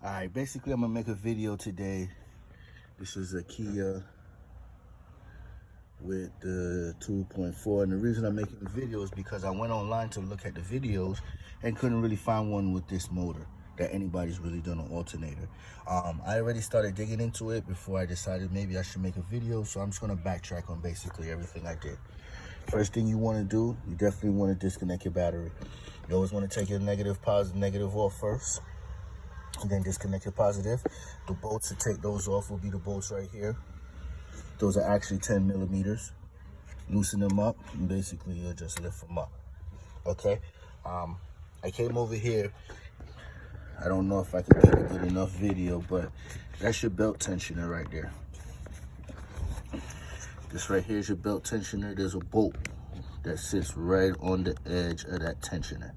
Alright, basically I'm gonna make a video today. This is a Kia with the 2.4, and the reason I'm making the video is because I went online to look at the videos and couldn't really find one with this motor that anybody's really done an alternator. I already started digging into it before I decided maybe I should make a video, so I'm just gonna backtrack on basically everything I did. First thing you want to do, you definitely want to disconnect your battery. You always want to take your negative off first, and then disconnect your positive. The bolts to take those off will be the bolts right here. Those are actually 10 millimeters. Loosen them up, and basically you'll just lift them up. Okay. I came over here. I don't know if I can get a good enough video, but that's your belt tensioner right there. This right here is your belt tensioner. There's a bolt that sits right on the edge of that tensioner.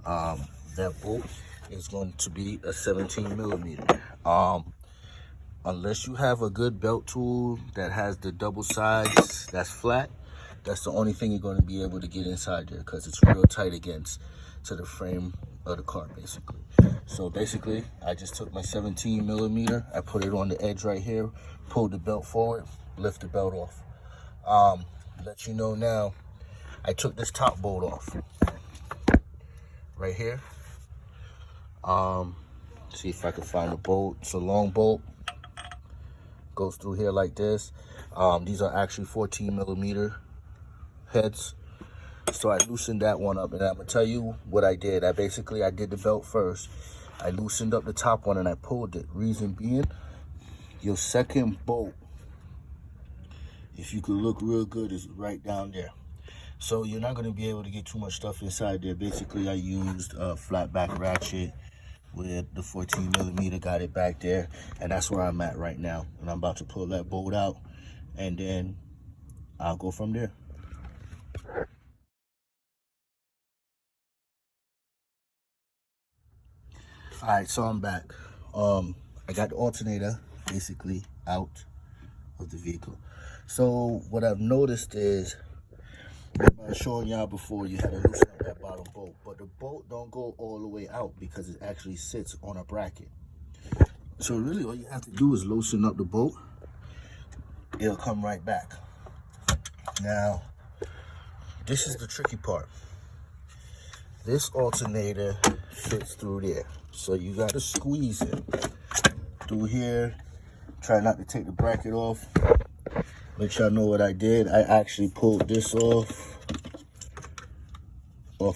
That bolt is going to be a 17 millimeter. Unless you have a good belt tool that has the double sides that's flat, that's the only thing you're going to be able to get inside there, because it's real tight against to the frame of the car basically. So basically I just took my 17 millimeter, I put it on the edge right here, pulled the belt forward, lift the belt off. Let you know now, I took this top bolt off right here. See if I can find the bolt. It's a long bolt, goes through here like this. These are actually 14 millimeter heads. So I loosened that one up, and I'm gonna tell you what I did. I did the belt first. I loosened up the top one and I pulled it. Reason being, your second bolt, if you could look real good, is right down there. So you're not gonna be able to get too much stuff inside there. Basically, I used a flat back ratchet with the 14 millimeter, got it back there, and that's where I'm at right now. And I'm about to pull that bolt out, and then I'll go from there. All right, so I'm back. I got the alternator basically out of the vehicle. So what I've noticed is, I was showing y'all before, you had to loosen up that bottom bolt, but the bolt don't go all the way out because it actually sits on a bracket. So really all you have to do is loosen up the bolt. It'll come right back. Now, this is the tricky part. This alternator fits through there. So you got to squeeze it through here. Try not to take the bracket off. Let y'all know what I did. I actually pulled this off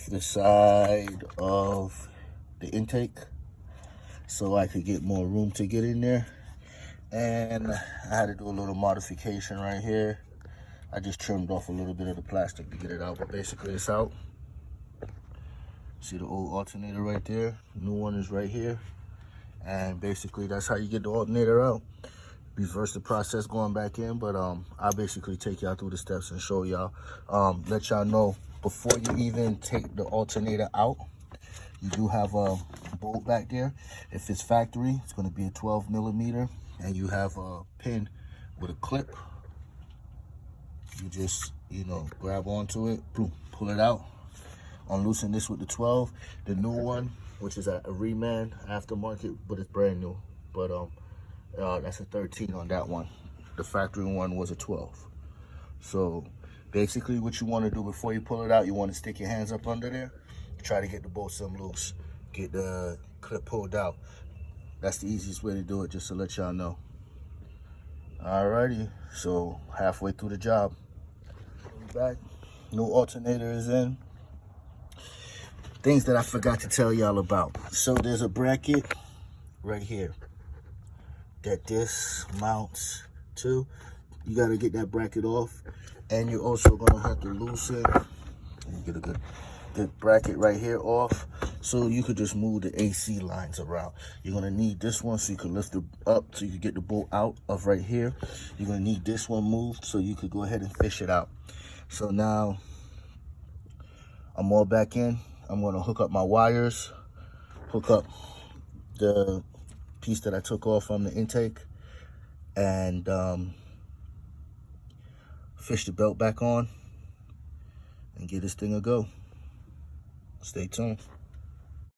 the side of the intake so I could get more room to get in there. And I had to do a little modification right here. I just trimmed off a little bit of the plastic to get it out, but basically it's out. See the old alternator right there? The new one is right here. And basically that's how you get the alternator out. Reverse the process going back in, but I'll basically take y'all through the steps and show y'all. Let y'all know, before you even take the alternator out, you do have a bolt back there. If it's factory, it's going to be a 12 millimeter, and you have a pin with a clip. You just, grab onto it, boom, pull it out. Unloosen this with the 12. The new one, which is a reman aftermarket, but it's brand new. But that's a 13 on that one. The factory one was a 12. So basically what you want to do before you pull it out, you want to stick your hands up under there, try to get the bolt some loose, get the clip pulled out. That's the easiest way to do it, just to let y'all know. Alrighty, so halfway through the job, back, new alternator is in. Things that I forgot to tell y'all about. So there's a bracket right here that this mounts to. You got to get that bracket off, and you're also going to have to loosen, get a good bracket right here off, so you could just move the AC lines around. You're going to need this one so you can lift it up so you can get the bolt out of right here. You're going to need this one moved so you could go ahead and fish it out. So now I'm all back in. I'm going to hook up my wires, hook up the piece that I took off from the intake, and fish the belt back on and get this thing a go. Stay tuned.